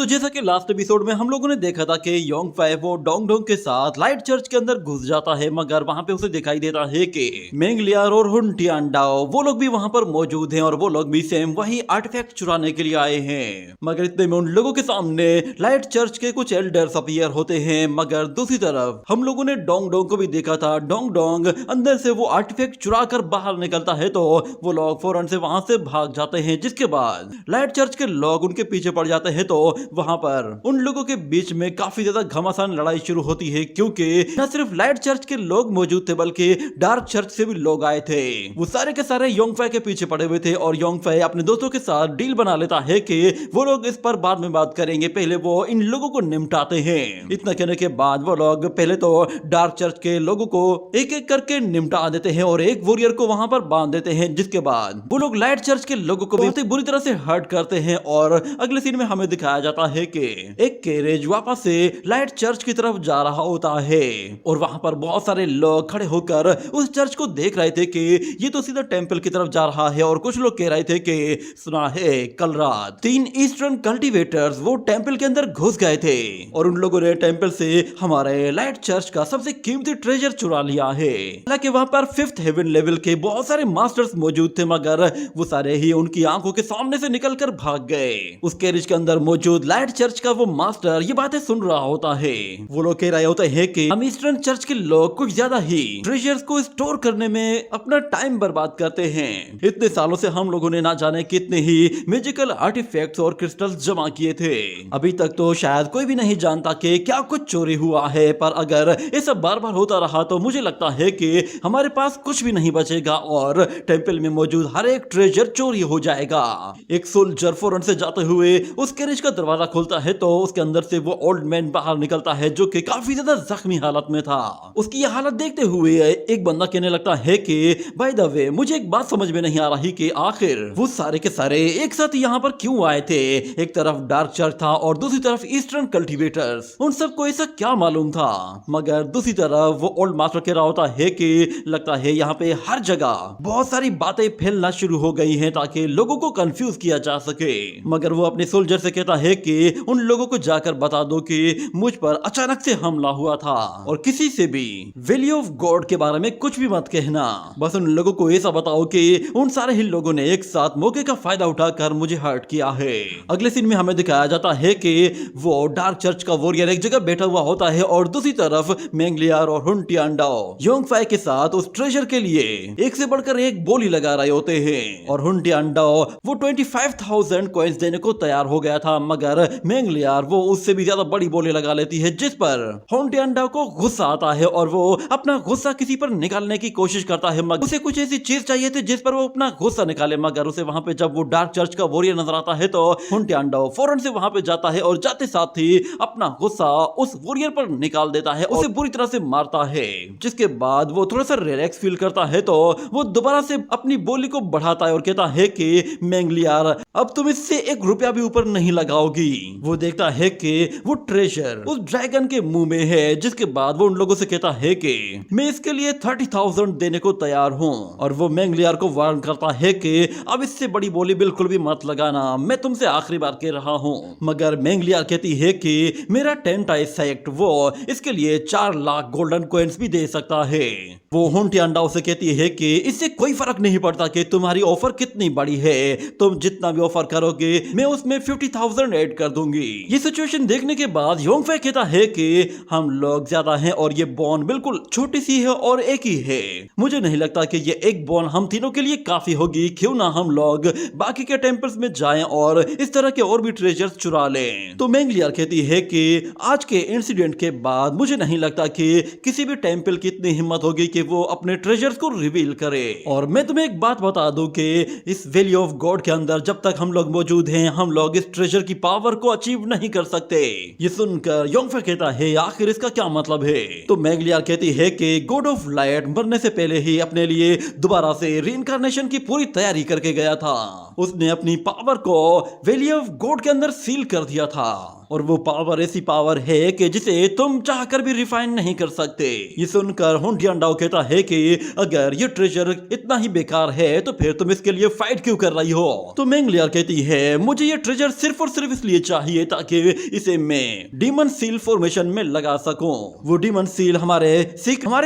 तो जैसा कि लास्ट एपिसोड में हम लोगों ने देखा था कि योंग फाई वो डोंग डोंग के साथ लाइट चर्च के अंदर घुस जाता है, मगर वहां पे उसे दिखाई देता है कि मेंग लियार और हुन टियानडाओ वो लोग भी वहां पर मौजूद हैं और वो लोग भी सेम वही आर्टिफैक्ट चुराने के लिए आए हैं। मगर इतने में उन लोगों के सामने लाइट चर्च के कुछ एल्डर्स अपीयर होते हैं। मगर दूसरी तरफ हम लोगों ने डोंग डोंग को भी देखा था। डोंग डोंग अंदर से वो आर्टिफैक्ट चुरा कर बाहर निकलता है तो वो लोग फौरन से वहां से भाग जाते हैं, जिसके बाद लाइट चर्च के लोग उनके पीछे पड़ जाते हैं। तो वहां पर उन लोगों के बीच में काफी ज्यादा घमासान लड़ाई शुरू होती है, क्योंकि न सिर्फ लाइट चर्च के लोग मौजूद थे बल्कि डार्क चर्च से भी लोग आए थे। वो सारे के सारे योंग फाई के पीछे पड़े हुए थे और योंग फाई अपने दोस्तों के साथ डील बना लेता है कि वो लोग इस पर बाद में बात करेंगे, पहले वो इन लोगों को निपटाते हैं। इतना कहने के बाद वो लोग पहले तो डार्क चर्च के लोगों को एक एक करके निपटा देते हैं और एक वॉरियर को वहां पर बांध देते हैं, जिसके बाद वो लोग लाइट चर्च के लोगों को बहुत ही बुरी तरह से हर्ट करते हैं। और अगले सीन में हमें दिखाया जाता है कि एक कैरेज वापस से लाइट चर्च की तरफ जा रहा होता है और वहां पर बहुत सारे लोग खड़े होकर उस चर्च को देख रहे थे कि ये तो सीधा टेंपल की तरफ जा रहा है। और कुछ लोग कह रहे थे कि सुना है कल रात 3 ईस्टर्न कल्टीवेटर्स वो टेंपल के अंदर घुस गए थे और उन लोगों ने टेंपल से हमारे लाइट चर्च का सबसे कीमती ट्रेजर चुरा लिया है। हालांकि वहां पर 5th हेवन लेवल के बहुत सारे मास्टर्स मौजूद थे, मगर वो सारे ही उनकी आंखों के सामने से निकलकर भाग गए। उस कैरेज के अंदर मौजूद लाइट चर्च का वो मास्टर ये बातें सुन रहा होता है। वो लोग कह रहे होते हैं कि हम ईस्टर्न चर्च के लोग कुछ ज्यादा ही ट्रेजर्स को स्टोर करने में अपना टाइम बर्बाद करते हैं। इतने सालों से हम लोगों ने ना जाने कितने ही मैजिकल आर्टिफैक्ट्स और क्रिस्टल्स जमा किए थे। अभी तक तो शायद कोई भी नहीं जानता कि क्या कुछ चोरी हुआ है, पर अगर ये सब बार बार होता रहा तो मुझे लगता है कि हमारे पास कुछ भी नहीं बचेगा और टेंपल में मौजूद हर एक ट्रेजर चोरी हो जाएगा। एक सोल्जर फौरन से जाते हुए उस कैरेज का दरवाजा खोलता है तो उसके अंदर से वो ओल्ड मैन बाहर निकलता है, जो कि काफी ज्यादा जख्मी हालत में था। उसकी यह हालत देखते हुए एक बंदा कहने लगता है कि बाय द वे मुझे एक बात समझ में नहीं आ रही कि आखिर वो सारे के सारे एक साथ यहाँ पर क्यों आए थे। एक तरफ डार्क चर्च था और दूसरी तरफ ईस्टर्न कल्टीवेटर्स, उन सबको ऐसा क्या मालूम था। मगर दूसरी तरफ वो ओल्ड मास्टर कह रहा होता है कि लगता है यहाँ पे हर जगह बहुत सारी बातें फैलना शुरू हो गई हैं ताकि लोगों को कंफ्यूज किया जा सके। मगर वो अपने सोल्जर से कहता है कि उन लोगों को जाकर बता दो कि मुझ पर अचानक से हमला हुआ था और किसी से भी वैल्यू ऑफ गॉड के बारे में कुछ भी मत कहना। बस उन लोगों को ऐसा बताओ कि उन सारे ही लोगों ने एक साथ मौके का फायदा उठाकर मुझे हर्ट किया है। अगले सीन में हमें दिखाया जाता है कि वो डार्क चर्च का वॉरियर एक जगह बैठा हुआ होता है और दूसरी तरफ मेंग लियार और हुन टियानडाओ योंग फाई के साथ उस ट्रेजर के लिए एक से बढ़कर एक बोली लगा रहे होते हैं। और हुन टियानडाओ वो 25,000 कॉइंस देने को तैयार हो गया था, मगर मेंग लियार वो उससे भी ज्यादा बड़ी बोली लगा लेती है, जिस पर हुन टियानडाओ को गुस्सा आता है और वो अपना गुस्सा किसी पर निकालने की कोशिश करता है। मगर उसे कुछ ऐसी चीज चाहिए थी जिस पर वो अपना गुस्सा निकाले, मगर उसे वहां पे जब वो डार्क चर्च का वॉरियर नजर आता है तो हुन टियानडाओ फौरन से वहां पे जाता है और जाते साथ ही अपना गुस्सा उस वॉरियर पर निकाल देता है, उसे बुरी तरह से मारता है। जिसके बाद वो थोड़ा सा रिलैक्स फील करता है तो वो दोबारा से अपनी बोली को बढ़ाता है और कहता है कि मेंग लियार अब तुम इससे 1 रुपया भी ऊपर नहीं लगाओगी। वो देखता है कि वो ट्रेजर उस ड्रैगन के मुंह में है, जिसके बाद वो उन लोगों से कहता है कि मैं इसके लिए 30,000 देने को तैयार हूँ। और वो मेंग लियार को वार्न करता है कि अब इससे बड़ी बोली बिल्कुल भी मत लगाना, मैं तुमसे आखिरी बार कह रहा हूँ। मगर मेंग लियार कहती है कि मेरा टेंट आई सेक्ट वो इसके लिए 4 लाख गोल्डन कॉइंस भी दे सकता है। वो हुन टियानडाओ से कहती है कि इससे कोई फर्क नहीं पड़ता कि तुम्हारी ऑफर कितनी बड़ी है, तुम जितना भी ऑफर करोगे मैं उसमें 50,000 ऐड कर दूंगी। ये सिचुएशन देखने के बाद योंग फाई कहता है कि हम लोग ज्यादा हैं और ये बॉन बिल्कुल छोटी सी है और एक ही है। मुझे नहीं लगता कि ये एक बॉन हम तीनों के लिए काफी होगी, क्यों ना हम लोग बाकी के टेंपल्स में जाएं और इस तरह के और भी ट्रेजर्स चुरा लें। तो मेंग लियार कहती है कि आज के इंसिडेंट के बाद मुझे नहीं लगता कि किसी भी टेंपल की इतनी हिम्मत होगी कि वो अपने ट्रेजर्स को रिवील करे। और मैं तुम्हें एक बात बता दूं कि इस वैल्यू ऑफ गॉड के अंदर जब तक हम लोग मौजूद हैं हम लोग इस ट्रेजर की पावर को अचीव नहीं कर सकते। ये सुनकर योंग फाई कहता है आखिर इसका क्या मतलब है। तो मेंग लियार कहती है कि गॉड ऑफ लाइट मरने से पहले ही अपने लिए दोबारा से रीइंकार्नेशन की पूरी तैयारी करके गया था। उसने अपनी पावर को वैल्यू ऑफ गॉड के अंदर सील कर दिया था और वो पावर ऐसी पावर है कि जिसे तुम चाहकर भी रिफाइन नहीं कर सकते। ये सुनकर हुंटियांडाओ कहता है कि अगर ये ट्रेजर इतना ही बेकार है तो फिर तुम इसके लिए फाइट क्यों कर रही हो। तो मेंगलियर कहती है मुझे ये ट्रेजर सिर्फ और सिर्फ इसलिए चाहिए ताकि इसे मैं डीमन सील फॉर्मेशन में लगा सकूं। वो डीमन सील हमारे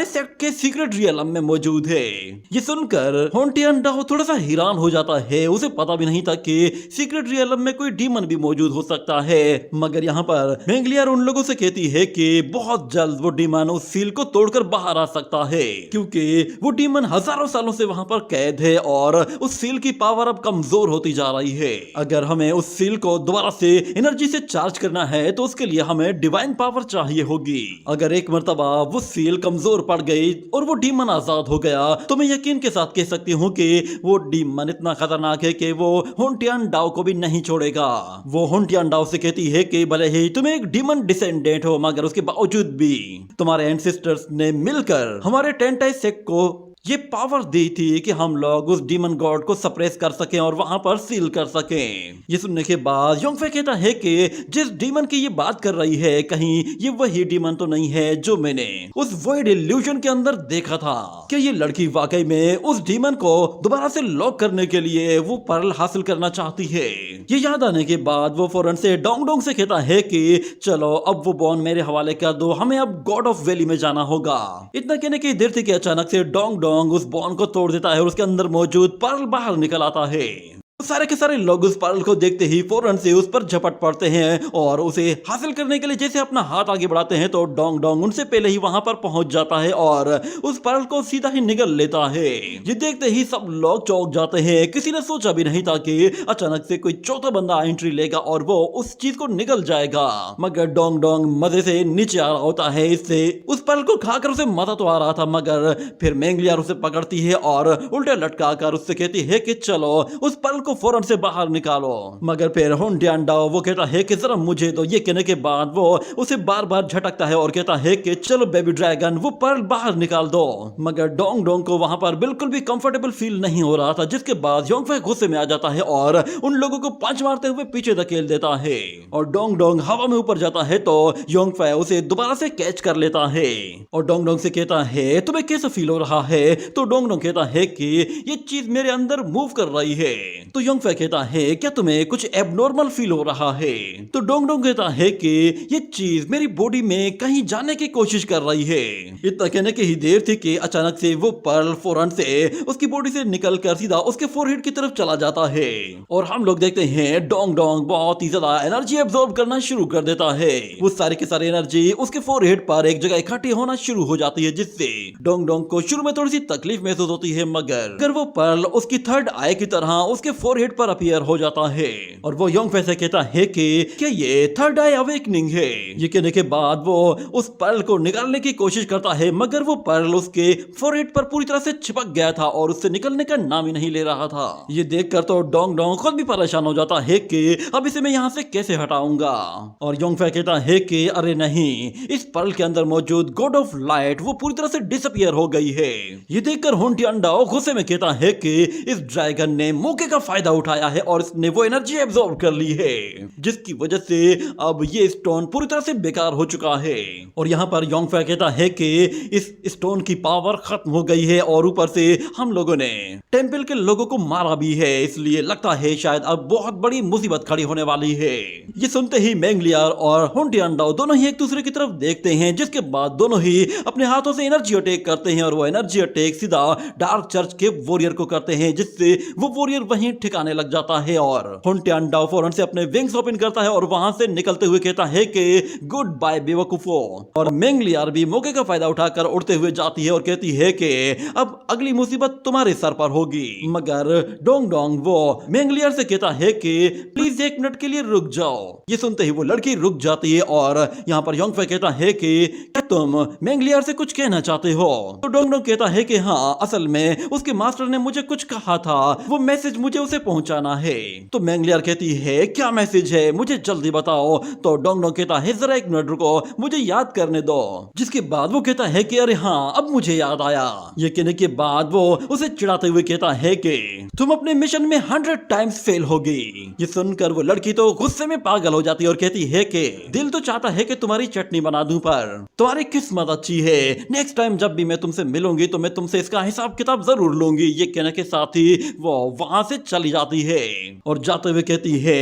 सेक्ट के सीक्रेट रियलम में मौजूद है। ये सुनकर हुंटियांडाओ थोड़ा सा हैरान हो जाता है। उसे पता भी नहीं था कि सीक्रेट रियलम में कोई डीमन भी मौजूद हो सकता है। मगर यहाँ पर मेंगलियर उन लोगों से कहती है कि बहुत जल्द वो डीमन उस सील को तोड़कर बाहर आ सकता है, क्योंकि वो डीमन हजारों सालों से वहां पर कैद है और उस सील की पावर अब कमजोर होती जा रही है। अगर हमें उस सील को दोबारा से एनर्जी से चार्ज करना है तो उसके लिए हमें डिवाइन पावर चाहिए होगी। अगर एक मर्तबा वो सील कमजोर पड़ गई और वो डीमन आजाद हो गया तो मैं यकीन के साथ कह सकती हूँ कि वो डीमन इतना खतरनाक है कि वो हुंटियांडाओ को भी नहीं छोड़ेगा। वो हुंटियांडाओ से कहती है कि भले ही तुम एक डीमन डिसेंडेंट हो मगर उसके बावजूद भी तुम्हारे एंसेस्टर्स ने मिलकर हमारे टेंटाई सेक्ट को ये पावर दी थी कि हम लोग उस डीमन गॉड को सप्रेस कर सकें और वहां पर सील कर सकें। ये सुनने के बाद योंगफे कहता है कि जिस डीमन की ये बात कर रही है कहीं ये वही डीमन तो नहीं है जो मैंने उस वॉइड इल्यूजन के अंदर देखा था। क्या ये लड़की वाकई में उस डीमन को दोबारा से लॉक करने के लिए वो पर्ल हासिल करना चाहती है। ये याद आने के बाद वो फौरन से डोंगडोंग से कहता है कि चलो अब वो बॉन मेरे हवाले कर दो, हमें अब गॉड ऑफ वैली में जाना होगा। इतना कहने की देर थी कि अचानक से डोंगडोंग उस बॉन्ड को तोड़ देता है और उसके अंदर मौजूद पर्ल बाहर निकल आता है। सारे के सारे लोग उस पर्ल को देखते ही फौरन से उस पर झपट पड़ते हैं और उसे हासिल करने के लिए जैसे अपना हाथ आगे बढ़ाते हैं तो डोंग डोंग उनसे पहले ही वहां पर पहुंच जाता है और उस पर्ल को सीधा ही निगल लेता है। ये देखते ही सब लोग चौंक जाते हैं। किसी ने सोचा भी नहीं था कि अचानक से कोई चौथा बंदा एंट्री लेगा और वो उस चीज को निगल जाएगा। मगर डोंग डोंग मजे से नीचे आ रहा होता है। इससे उस पर्ल को खाकर उसे मजा तो आ रहा था मगर फिर मेंगलियर उसे पकड़ती है और उल्टे लटका कर उससे कहती है कि चलो उस पर्ल को फौरन से बाहर निकालो। मगर फिर हुंटियांडाओ वो कहता है कि जरा मुझे तो। ये कहने के बाद वो उसे बार बार झटकता है और कहता है कि चलो बेबी ड्रैगन वो पर्ल बाहर निकाल दो। मगर डोंग डोंग को वहां पर बिल्कुल भी कंफर्टेबल फील नहीं हो रहा था, जिसके बाद योंगफे गुस्से में आ जाता है और उन लोगों को पंच मारते हुए पीछे धकेल देता है और डोंग डोंग हवा में ऊपर जाता है तो योंगफे उसे दोबारा से कैच कर लेता है और डोंग डोंग से कहता है तुम्हें कैसा फील हो रहा है। तो डोंग डोंग कहता है कि ये चीज मेरे अंदर मूव कर रही है। तो योंगफे कहता है क्या तुम्हें कुछ एबनॉर्मल फील हो रहा है। तो डोंग डोंग कहता है कि ये चीज मेरी बॉडी में कहीं जाने की कोशिश कर रही है। इतना कहने की ही देर थी कि अचानक से वो पर्ल फौरन से उसकी बॉडी से निकलकर सीधा उसके फोरहेड की तरफ चला जाता है और हम लोग देखते हैं डोंग डोंग बहुत ही ज्यादा एनर्जी एब्जॉर्ब करना शुरू कर देता है। वो सारे के सारे एनर्जी उसके फोरहेड पर एक जगह इकट्ठी होना शुरू हो जाती है, जिससे डोंग डोंग को शुरू में थोड़ी सी तकलीफ महसूस होती है मगर वो पर्ल उसकी थर्ड आई की तरह उसके फोरहेड पर अपीयर हो जाता है और वो योंगफे से कहता है कि क्या ये थर्ड आई अवेकनिंग है। ये कहने के बाद वो उस पर्ल को निकालने की कोशिश करता है मगर वो पर्ल उसके फोरहेड पर पूरी तरह से चिपक गया था और उससे निकलने का नाम ही नहीं ले रहा था। ये देखकर तो डोंग डोंग खुद भी परेशान हो जाता है कि अब इसे मैं यहाँ से कैसे हटाऊंगा। और योंगफे कहता है कि अरे नहीं, इस पर्ल के अंदर मौजूद गॉड ऑफ लाइट वो पूरी तरह से डिसअपियर हो गई है। ये देखकर हुंटियांडाओ गुस्से में कहता है कि इस ड्रैगन ने मौके का फायदा उठाया है और इसने वो एनर्जी एब्जॉर्ब कर ली है, जिसकी वजह से अब ये स्टोन पूरी तरह से बेकार हो चुका है। और यहाँ पर योंगफे कहता है कि इस स्टोन की पावर खत्म हो गई है और ऊपर से हम लोगों ने टेंपल के लोगों को मारा भी है, इसलिए लगता है शायद अब बहुत बड़ी मुसीबत खड़ी होने वाली है। ये सुनते ही मेंगलियर और हुंटियांडाओ दोनों ही एक दूसरे की तरफ देखते हैं, जिसके बाद दोनों ही अपने हाथों से एनर्जी अटैक करते हैं और वो एनर्जी अटैक सीधा डार्क चर्च के वॉरियर को करते हैं, जिससे वो वॉरियर वहीं ठिकाने लग जाता है और हुंटियांडाओ फौरन से अपने विंग्स ओपन करता है और वहां से निकलते हुए कहता है कि गुड बाय बेवकूफो। और मेंगलियर भी मौके का फायदा उठाकर उड़ते हुए जाती है और कहती है कि अब अगली मुसीबत तुम्हारे सर पर होगी। मगर डोंग डोंग वो मेंगलियर से कहता है कि प्लीज एक मिनट के लिए रुक जाओ। ये सुनते ही वो लड़की रुक जाती है और यहाँ पर योंगफे कहता है कि क्या तुम मेंगलियर से कुछ कहना चाहते हो। तो डोंग डोंग कहता है कि हाँ, असल में उसके मास्टर ने मुझे कुछ कहा था, वो मैसेज मुझे उसे उसे पहुंचाना है। तो मैंगलियर कहती है क्या मैसेज है, मुझे जल्दी बताओ। तो डोंग डोंग कहता है जरा एक मिनट रुको, मुझे याद करने दो। जिसके बाद वो कहता है कि अरे हाँ अब मुझे याद आया। ये कहने के बाद वो उसे चिढ़ाते हुए कहता है कि तुम अपने मिशन में 100 टाइम्स फेल होगी। ये सुनकर वो लड़की तो गुस्से में पागल हो जाती है और कहती है कि दिल तो चाहता है कि तुम्हारी चटनी बना दूं, पर तुम्हारी किस्मत अच्छी है, नेक्स्ट टाइम जब भी मैं तुमसे मिलूंगी तो मैं तुमसे इसका हिसाब किताब जरूर लूंगी। ये कहने के साथ ही वो वहां से चली जाती है और जाते हुए कहती है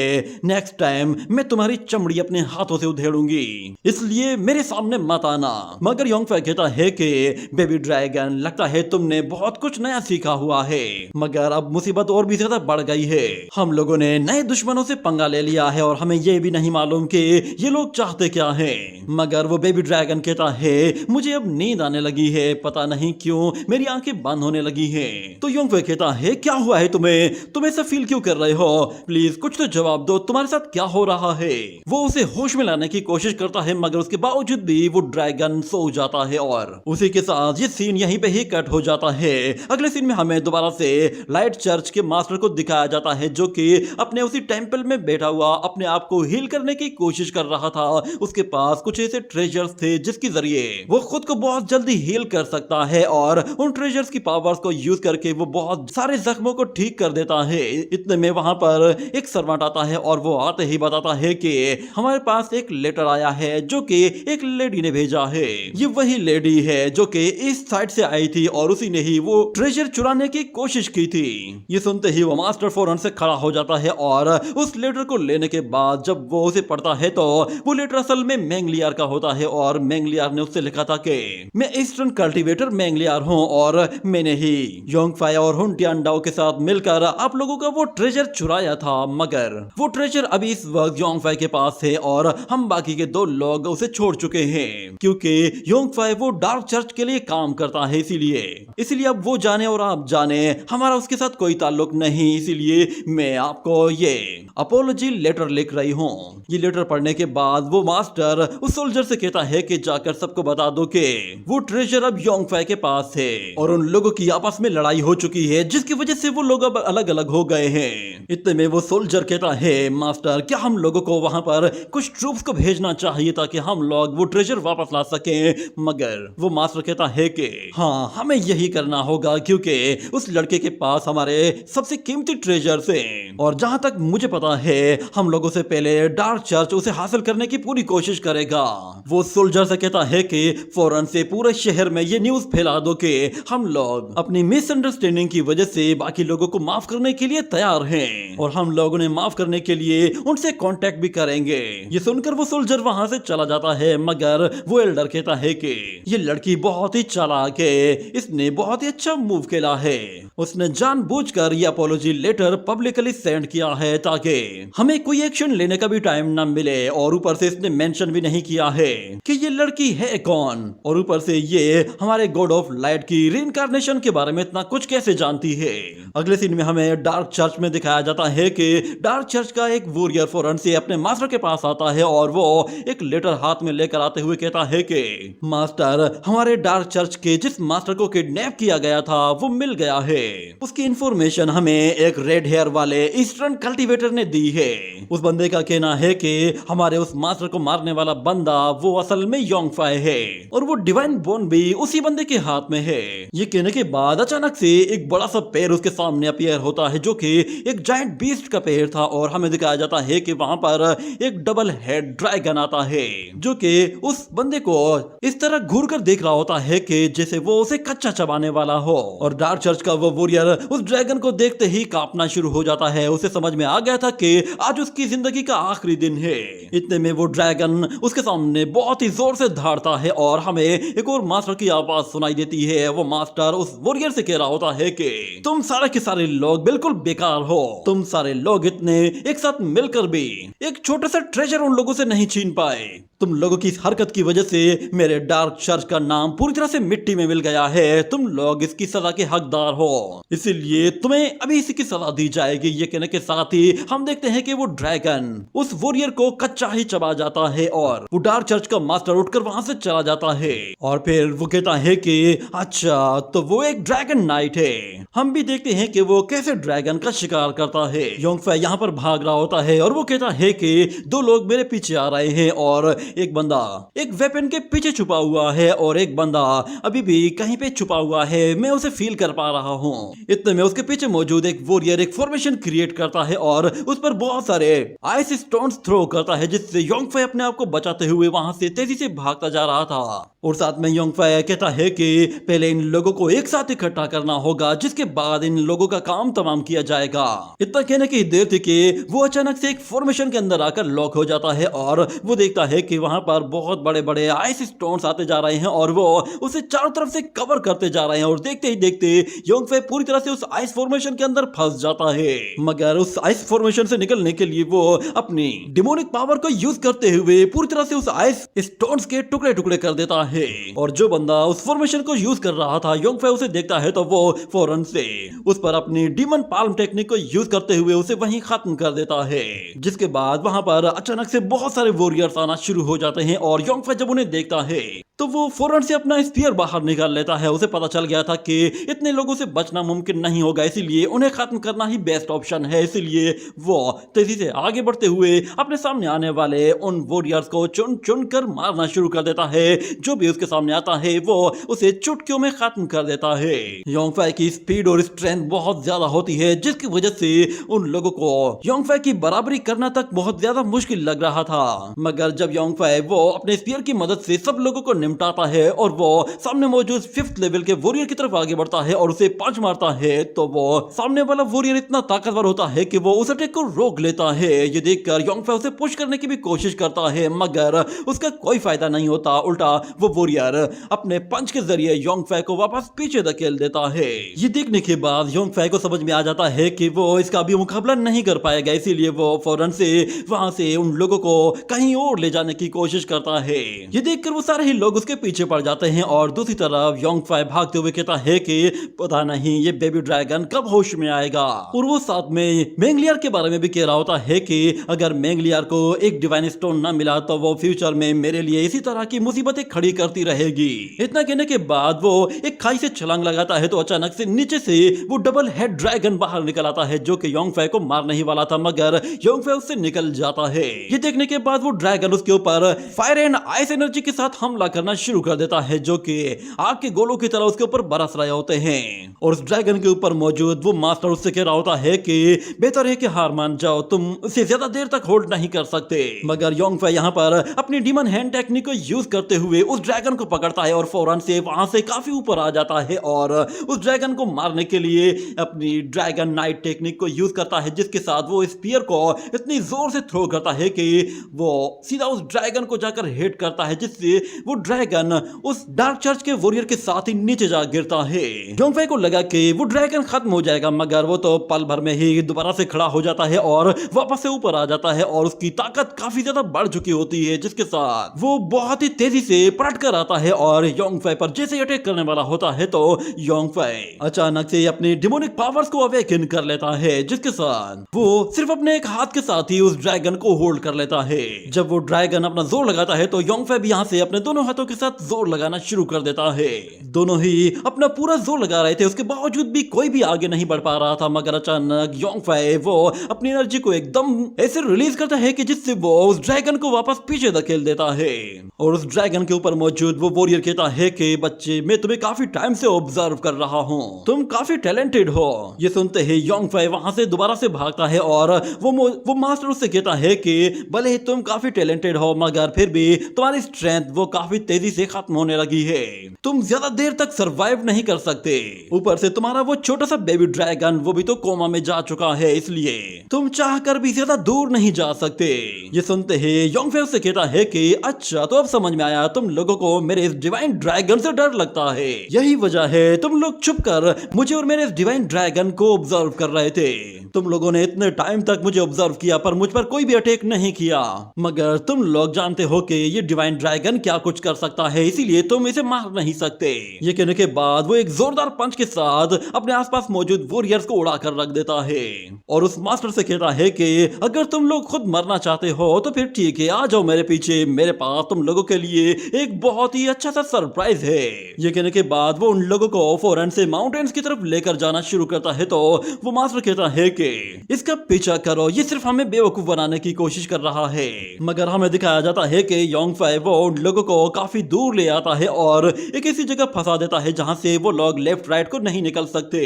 नेक्स्ट टाइम मैं तुम्हारी चमड़ी अपने हाथों से उधेड़ूंगी, इसलिए मेरे सामने मत आना। मगर योंगफाई कहता है कि बेबी ड्रैगन लगता है तुमने बहुत कुछ नया सीखा हुआ है, मगर अब मुसीबत और भी ज्यादा बढ़ गई है। हम लोगों ने नए दुश्मनों से पंगा ले लिया है और हमें ये भी नहीं मालूम कि ये लोग चाहते क्या हैं। मगर वो बेबी ड्रैगन कहता है मुझे अब नींद आने लगी है, पता नहीं क्यों मेरी आंखें बंद होने लगी हैं। तो योंगफाई कहता है क्या हुआ है तुम्हें, तुम ऐसा फील क्यों कर रहे हो, प्लीज कुछ तो जवाब दो, तुम्हारे साथ क्या हो रहा है। वो उसे होश में लाने की कोशिश करता है मगर उसके बावजूद भी वो ड्रैगन सो जाता है और उसी के साथ ये सीन यहीं पे ही कट हो जाता है। अगले सीन में हमें दोबारा से लाइट चर्च के मास्टर को दिखाया जाता है जो कि अपने उसी टेंपल में बैठा हुआ अपने आप को हील करने की कोशिश कर रहा था। उसके पास कुछ ऐसे ट्रेजर्स थे जिसके जरिए वो खुद को बहुत जल्दी हील कर सकता है और उन ट्रेजर्स की पावर्स को यूज करके वो बहुत सारे जख्मों को ठीक कर देता है। इतने में वहां पर एक सर्वेंट आता है और वो आते ही बताता है कि हमारे पास एक लेटर आया है जो कि एक लेडी ने भेजा है। ये वही लेडी है जो कि इस साइड से आई थी और उसी ने ही वो ट्रेजर चुराने की कोशिश की थी। ये सुनते ही वो मास्टर फौरन से खड़ा हो जाता है और उस लेटर को लेने के बाद जब वो उसे पढ़ता है तो वो लेटर असल में मैंगलियर का होता है और मैंगलियर ने उससे लिखा था कि मैं ईस्टर्न कल्टीवेटर मैंगलियर हूँ और मैंने ही योंगफाई और हुनटियानडाओ के साथ मिलकर आप लोगों का वो ट्रेजर चुराया था, मगर वो ट्रेजर अभी इस वक्त योंगफाई के पास है और हम बाकी के 2 लोग उसे छोड़ चुके हैं क्योंकि योंगफाई वो डार्क चर्च के लिए काम करता है, इसीलिए अब वो जाने और आप जाने हमारा उसके साथ कोई ताल्लुक नहीं। इसीलिए मैं आपको ये अपोलॉजी लेटर लिख रही हूँ। ये लेटर पढ़ने के बाद वो मास्टर उस सोल्जर से कहता है कि जाकर सबको बता दो कि वो ट्रेजर अब योंगफाई के पास है और उन लोगों की आपस में लड़ाई हो चुकी है जिसकी वजह से वो लोग अब अलग अलग हो गए हैं। इतने में वो सोल्जर कहता है मास्टर क्या हम लोगों को वहां पर कुछ ट्रूप्स को भेजना चाहिए ताकि हम लोग वो ट्रेजर वापस ला सकें। मगर वो मास्टर कहता है कि हाँ हमें यही करना होगा क्योंकि उस लड़के के पास हमारे सबसे कीमती ट्रेजर्स हैं और जहां तक मुझे पता है हम लोगों से पहले डार्क चर्च उसे हासिल करने की पूरी कोशिश करेगा। वो सोल्जर से कहता है कि फौरन से पूरे शहर में ये न्यूज फैला दो कि हम लोग अपनी मिसअंडरस्टैंडिंग की वजह से बाकी लोगों को माफ करने के लिए तैयार हैं और हम लोग उन्हें माफ करने के लिए उनसे कांटेक्ट भी करेंगे। ये सुनकर वो सोल्जर वहां से चला जाता है मगर वो एल्डर कहता है कि ये लड़की बहुत ही चालाक है, इसने बहुत ही अच्छा मूव खेला है, उसने जानबूझकर ये अपोलॉजी लेटर पब्लिकली सेंड किया है ताकि हमें कोई एक्शन लेने का भी टाइम ना मिले और ऊपर से इसने मेंशन भी नहीं किया है कि ये लड़की है कौन और ऊपर से ये हमारे गॉड ऑफ लाइट की रीइंकार्नेशन के बारे में इतना कुछ कैसे जानती है। अगले सीन में हमें डार्क चर्च में दिखाया जाता है कि डार्क चर्च का एक वॉरियर फौरन से अपने मास्टर के पास आता है और वो एक लेटर हाथ में लेकर आते हुए कहता है कि मास्टर हमारे डार्क चर्च के जिस मास्टर को किडनैप किया गया था वो मिल गया है। उसकी इंफॉर्मेशन हमें एक रेड हेयर वाले ईस्टर्न कल्टीवेटर ने दी है। उस बंदे का कहना है कि हमारे उस मास्टर को मारने वाला बंदा वो असल में योंगफाई है और वो डिवाइन बोन भी उसी बंदे के हाथ में है। ये कहने के बाद अचानक से एक बड़ा सा पैर उसके सामने अपीयर होता है जो कि एक जायंट बीस्ट का पैर था और हमें दिखाया जाता है कि वहां पर एक डबल हेड ड्रैगन आता है जो कि उस बंदे को इस तरह घूर कर देख रहा होता है कि जैसे वो उसे कच्चा चबाने वाला हो और डार्क चर्च का वो वॉरियर उस ड्रैगन को देखते ही कांपना शुरू हो जाता है। उसे समझ में आ गया था कि आज उसकी जिंदगी का आखिरी दिन है। इतने में वो ड्रैगन उसके सामने बहुत ही जोर से धाड़ता है और हमें एक और मास्टर की आवाज सुनाई देती है। वो मास्टर उस वॉरियर से कह रहा होता है कि तुम सारे के सारे लोग बिल्कुल बेकार हो, तुम सारे लोग इतने एक साथ मिलकर भी एक छोटा सा ट्रेजर उन लोगों से नहीं छीन पाए, तुम लोगों की इस हरकत की वजह से मेरे डार्क चर्च का नाम पूरी तरह से मिट्टी में मिल गया है। तुम लोग इसकी सजा के हकदार हो, इसीलिए तुम्हें अभी इसी की सजा दी जाएगी। ये कहने के साथ ही हम देखते हैं कि वो ड्रैगन उस वॉरियर को कच्चा ही चबा जाता है और वो डार्क चर्च का मास्टर उठकर वहां से चला जाता है। और फिर वो कहता है कि अच्छा तो वो एक ड्रैगन नाइट है। हम भी देखते हैं कि वो कैसे ड्रैगन का शिकार करता है। योंगफे यहाँ पर भाग रहा होता है और वो कहता है कि दो लोग मेरे पीछे आ रहे हैं और एक बंदा एक वेपन के पीछे छुपा हुआ है और एक बंदा अभी भी कहीं पे छुपा हुआ है, मैं उसे फील कर पा रहा हूँ। इतने में उसके पीछे मौजूद एक वॉरियर एक फॉर्मेशन क्रिएट करता है और उस पर बहुत सारे आइस स्टोन्स थ्रो करता है, जिससे योंगफे अपने आप को बचाते हुए वहां से तेजी से भागता जा रहा था। और साथ में योंगफे कहता है कि पहले इन लोगों को एक साथ इकट्ठा करना होगा, जिसके बाद इन लोगों का काम तमाम किया जाएगा। इतना कहने की देर थी कि वो अचानक से एक फॉर्मेशन के अंदर आकर लॉक हो जाता है और वो देखता है कि वहां पर बहुत बड़े बड़े आइस स्टोन्स आते जा रहे हैं और वो उसे चारों तरफ से कवर करते जा रहे हैं। और देखते ही देखते योंगफे पूरी तरह से उस आइस फॉर्मेशन के अंदर फंस जाता है। मगर उस आइस फॉर्मेशन से निकलने के लिए वो अपनी डिमोनिक पावर को यूज करते हुए पूरी तरह से उस आइस स्टोन्स के टुकड़े टुकड़े कर देता है। और जो बंदा उस फॉर्मेशन को यूज कर रहा था, योंगफे उसे देखता है तो वो फौरन से उस पर अपनी डीमन पाल्म टेक्निक को यूज करते हुए उसे वहीं खत्म कर देता है। जिसके बाद वहां पर अचानक से बहुत सारे वॉरियर्स आना शुरू हो जाते हैं और योंगफे जब उन्हें देखता है तो वो फौरन से अपना स्पीयर बाहर निकाल लेता है। उसे पता चल गया था कि इतने लोगों से बचना मुमकिन नहीं होगा, इसीलिए उन्हें खत्म करना ही बेस्ट ऑप्शन है। इसीलिए वो तेजी से आगे बढ़ते हुए अपने सामने आने वाले उन वॉरियर्स को चुन चुन कर मारना शुरू कर देता है। जो भी उसके सामने आता है वो उसे चुटकियों में खत्म कर देता है। योंगफे की स्पीड और स्ट्रेंथ बहुत ज्यादा होती है, जिसकी वजह से उन लोगों को योंगफे की बराबरी करना तक बहुत ज्यादा मुश्किल लग रहा था। मगर जब योंगफे वो अपने स्पीयर की मदद से सब लोगों को निपटाता है और वो सामने मौजूद 5th लेवल के वॉरियर की तरफ आगे बढ़ता है और उसे पंच मारता है, तो वो सामने वाला वॉरियर इतना ताकतवर होता है कि वो उस अटैक को रोक लेता है। ये देखकर योंगफे उसे पुश करने की भी कोशिश करता है, मगर उसका कोई फायदा नहीं होता। उल्टा वो वॉरियर अपने पंच के जरिए योंगफे को वापस पीछे धकेल देता है। ये देखने के बाद योंगफे को समझ में आ जाता है कि वो इसका भी मुकाबला नहीं कर पाएगा, इसीलिए वो फौरन से वहां से उन लोगों को कहीं और ले जाने की कोशिश करता है। ये देखकर वो सारे ही लोग उसके पीछे पड़ जाते हैं और दूसरी तरफ योंगफे भागते हुए कहता है कि पता नहीं ये बेबी ड्रैगन कब होश में आएगा। और वो साथ में मेंगलियर के बारे में भी कह रहा होता है कि अगर मेंगलियर को एक डिवाइन स्टोन ना मिला तो वो फ्यूचर में मेरे लिए इसी तरह की मुसीबतें खड़ी करती रहेगी। इतना कहने के बाद वो एक खाई से छलांग लगाता है तो अचानक से नीचे से वो डबल हेड ड्रैगन बाहर निकल आता है, जो कि योंगफे को मारने ही वाला था, मगर योंगफे उससे निकल जाता है। ये देखने के बाद वो ड्रैगन उसके ऊपर फायर एंड आइस एनर्जी के साथ हमला करना शुरू कर देता है, जो कि आग के गोलों की तरह उसके ऊपर बरस रहे होते हैं। और उस ड्रैगन के ऊपर मौजूद वो मास्टर उससे कह रहा होता है कि बेहतर है कि हार मान जाओ, तुम उसे ज्यादा देर तक होल्ड नहीं कर सकते। मगर योंगफे यहाँ पर अपनी डीमन हैंड टेक्निक को यूज करते हुए उस ड्रैगन को पकड़ता है और फौरन से वहां से काफी ऊपर आ जाता है और उस ड्रैगन को मारने के लिए अपनी ड्रैगन नाइट टेक्निक को यूज करता है, जिसके साथ वो स्पीयर को इतनी जोर से थ्रो करता है कि वो सीधा उस ड्रैगन को जाकर हिट करता है, जिससे वो ड्रैगन उस डार्क चर्च के वॉरियर के साथ ही नीचे जा गिरता है। योंगफे को लगा कि वो ड्रैगन खत्म हो जाएगा, मगर वो तो पल भर में ही दोबारा से खड़ा हो जाता है और वापस से ऊपर आ जाता है और उसकी ताकत काफी ज्यादा बढ़ चुकी होती है, जिसके साथ वो बहुत ही तेजी से पलट कर आता है और योंगफे पर जैसे अटैक करने वाला होता है तो योंगफे अचानक से अपनी डिमोनिक पावर्स को अवेकन कर लेता है, जिसके साथ वो सिर्फ अपने एक हाथ के साथ ही उस ड्रैगन को होल्ड कर लेता है। जब वो ड्रैगन अपना जोर लगाता है तो योंगफे भी यहाँ से अपने दोनों हाथों के साथ जोर लगाना शुरू कर देता है। दोनों ही अपना पूरा जोर लगा रहे थे, उसके बावजूद भी कोई भी आगे नहीं बढ़ पा रहा था, मगर अचानक योंगफे वो अपनी एनर्जी को एकदम ऐसे रिलीज करता है कि जिससे वो उस ड्रैगन को वापस पीछे धकेल देता है। और उस ड्रैगन के ऊपर मौजूद वो वॉरियर कहता है कि बच्चे, मैं तुम्हें काफी टाइम से ऑब्जर्व कर रहा हूँ, तुम काफी टैलेंटेड हो। ये सुनते ही योंगफे वहां से दोबारा से भागता है और वो मास्टर उससे कहता है कि भले ही तुम काफी टैलेंटेड हो, मगर फिर भी तुम्हारी स्ट्रेंथ वो काफी तेजी से खत्म होने लगी है, तुम ज्यादा देर तक सरवाइव नहीं कर सकते। ऊपर से तुम्हारा वो छोटा सा बेबी ड्रैगन वो भी तो कोमा में जा चुका है, इसलिए तुम चाह कर भी ज्यादा दूर नहीं जा सकते। ये सुनते ही योंगफे उससे कहता है कि अच्छा, तो अब समझ में आया, तुम लोगों को मेरे इस डिवाइन ड्रैगन से डर लगता है, यही वजह है तुम लोग छुपकर मुझे और मेरे इस डिवाइन ड्रैगन को ऑब्जर्व कर रहे थे। तुम लोगों ने इतने टाइम तक मुझे ऑब्जर्व किया पर मुझ पर कोई भी अटैक नहीं किया, मगर तुम लोग लोग जानते हो कि ये डिवाइन ड्रैगन क्या कुछ कर सकता है, इसीलिए तुम इसे मार नहीं सकते। ये कहने के बाद वो एक जोरदार पंच के साथ अपने आसपास मौजूद वॉरियर्स को उड़ा कर रख देता है और उस मास्टर से कहता है कि अगर तुम लोग खुद मरना चाहते हो तो फिर ठीक है, आ जाओ मेरे पीछे, मेरे पास तुम लोगों के लिए एक बहुत ही अच्छा सा सरप्राइज है। ये कहने के बाद वो उन लोगों को फौरन से माउंटेन्स की तरफ लेकर जाना शुरू करता है तो वो मास्टर कहता है कि इसका पीछा करो, ये सिर्फ हमें बेवकूफ बनाने की कोशिश कर रहा है। मगर हमें दिखाया जाता है कि योंगफाई वो उन लोगों को काफी दूर ले आता है और एक ऐसी जगह फंसा देता है जहां से वो लोग लेफ्ट राइट को नहीं निकल सकते।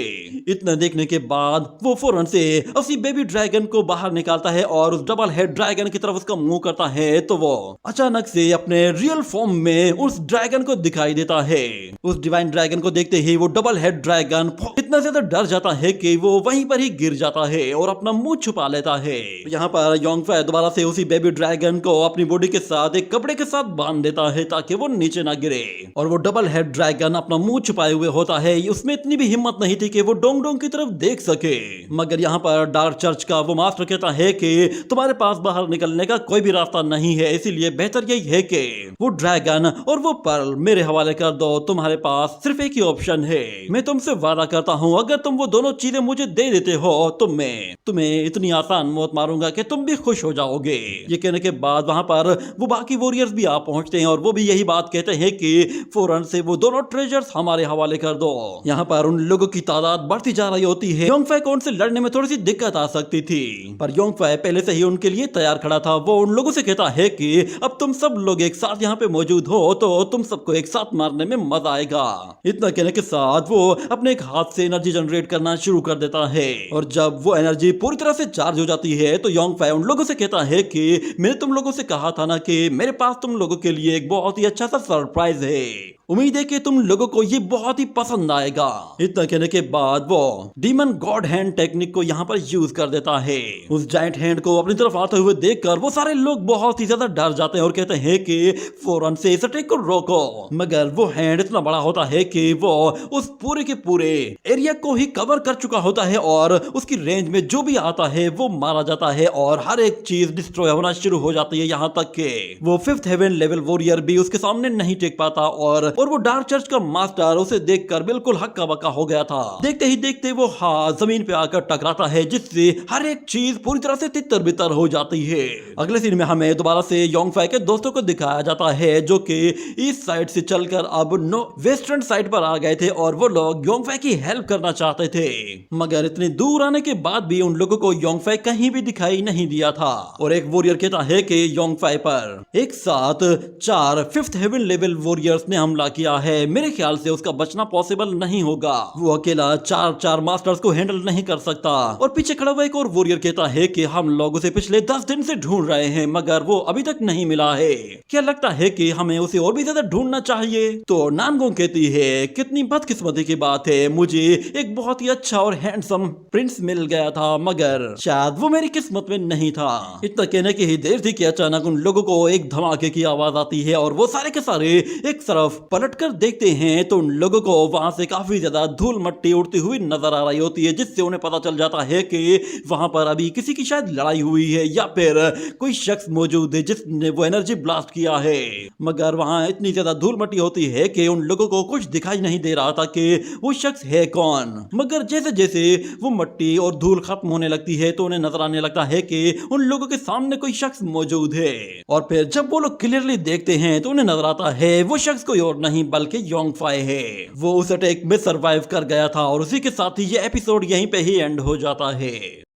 इतना देखने के बाद वो फौरन से उसी बेबी ड्रैगन को बाहर निकालता है और उस डबल हेड ड्रैगन की तरफ उसका मुंह करता है तो वो अचानक से अपने रियल फॉर्म में उस ड्रैगन को दिखाई देता है। उस डिवाइन ड्रैगन को देखते ही वो डबल हेड ड्रैगन इतना ज्यादा डर जाता है कि वो वहीं पर ही गिर जाता है और अपना मुंह छुपा लेता है। यहाँ पर योंगफाई दोबारा से उसी बेबी ड्रैगन को अपनी बॉडी के साथ एक कपड़े के साथ बांध देता है ताकि वो नीचे ना गिरे और वो डबल हेड ड्रैगन अपना मुंह छुपाए हुए होता है। उसमें इतनी भी हिम्मत नहीं थी कि वो डोंग डोंग की तरफ देख सके। मगर यहाँ पर डार्क चर्च का वो मास्टर कहता है कि तुम्हारे पास बाहर निकलने का कोई भी रास्ता नहीं है, इसीलिए बेहतर यही है कि वो ड्रैगन और वो पर्ल मेरे हवाले कर दो। तुम्हारे पास सिर्फ एक ही ऑप्शन है, मैं तुमसे वादा करता हूँ अगर तुम वो दोनों चीजें मुझे दे देते हो तो मैं तुम्हें इतनी आसान मौत मारूंगा कि तुम भी खुश हो जाओगे। ये कहने के बाद वहां पर वो बाकी वॉरियर्स भी आ पहुंचते हैं और वो भी यही बात कहते हैं कि फौरन से वो दोनों ट्रेजर्स हमारे हवाले कर दो। यहाँ पर उन लोगों की तादाद बढ़ती जा रही होती है। योंगफाई को उनसे लड़ने में थोड़ी सी दिक्कत आ सकती थी पर योंगफाई पहले से ही उनके लिए तैयार खड़ा था। वो उन लोगों से कहता है कि अब तुम सब लोग एक साथ यहाँ पे मौजूद हो तो तुम सबको एक साथ मारने में मजा आएगा। इतना कहने के साथ वो अपने एक हाथ से एनर्जी जनरेट करना शुरू कर देता है और जब वो एनर्जी पूरी तरह से चार्ज हो जाती है तो योंगफाई उन लोगों से कहता है कि मैंने तुम लोगों से कहा था ना कि मेरे पास तुम लोगों के लिए एक बहुत ही अच्छा सा सरप्राइज है, उम्मीद है कि तुम लोगों को ये बहुत ही पसंद आएगा। इतना कहने के बाद वो डीमन गॉड हैंड टेक्निक को यहाँ पर यूज कर देता है। उस जायंट हैंड को अपनी तरफ आते हुए देखकर वो सारे लोग बहुत ही ज्यादा डर जाते हैं और कहते हैं कि फौरन से इस अटैक को रोको। मगर वो हैंड इतना बड़ा होता है कि वो उस पूरे के पूरे एरिया को ही कवर कर चुका होता है और उसकी रेंज में जो भी आता है वो मारा जाता है और हर एक चीज डिस्ट्रॉय होना शुरू हो जाती है। यहाँ तक के वो 5th हेवन लेवल वॉरियर भी उसके सामने नहीं टिक पाता और वो डार्क चर्च का मास्टर उसे देखकर बिल्कुल हक्का बक्का हो गया था। देखते ही देखते वो हाथ जमीन पे आकर टकराता है जिससे हर एक चीज पूरी तरह से तितर बितर हो जाती है। अगले सीन में हमें दोबारा से योंगफाई के दोस्तों को दिखाया जाता है जो कि ईस्ट साइड से चलकर अब वेस्टर्न साइड पर आ गए थे और वो लोग योंगफाई की हेल्प करना चाहते थे। मगर इतनी दूर आने के बाद भी उन लोगों को योंगफाई कहीं भी दिखाई नहीं दिया था और एक वॉरियर कहता है कि योंगफाई पर एक साथ 4 5th हेवन लेवल वॉरियर्स ने हमला किया है, मेरे ख्याल से उसका बचना पॉसिबल नहीं होगा। वो अकेला 4 मास्टर्स को हैंडल नहीं कर सकता। और पीछे खड़ा हुआ एक और वॉरियर कहता है कि हम लोग उसे पिछले 10 दिन से ढूंढ रहे हैं मगर वो अभी तक नहीं मिला है, क्या लगता है कि हमें उसे और भी ज्यादा ढूंढना चाहिए। तो नानगोंग कहती है कितनी बदकिस्मती की बात है, मुझे एक बहुत ही अच्छा और हैंडसम प्रिंस मिल गया था मगर शायद वो मेरी किस्मत में नहीं था। इतना कहने की ही देर थी कि अचानक उन लोगों को एक धमाके की आवाज आती है और वो सारे के सारे एक तरफ पलटकर देखते हैं तो उन लोगों को वहां से काफी ज्यादा धूल मट्टी उड़ती हुई नजर आ रही होती है जिससे उन्हें पता चल जाता है कि वहां पर अभी किसी की शायद लड़ाई हुई है या फिर कोई शख्स मौजूद है जिसने वो एनर्जी ब्लास्ट किया है। मगर वहां इतनी ज्यादा धूल मट्टी होती है कि उन लोगों को कुछ दिखाई नहीं दे रहा था कि वो शख्स है कौन। मगर जैसे जैसे वो मट्टी और धूल खत्म होने लगती है तो उन्हें नजर आने लगता है कि उन लोगों के सामने कोई शख्स मौजूद है और फिर जब वो लोग क्लियरली देखते हैं तो उन्हें नजर आता है वो शख्स कोई और नहीं बल्कि योंगफाई है। वो उस अटैक में सरवाइव कर गया था और उसी के साथ ही ये एपिसोड यहीं पे ही एंड हो जाता है।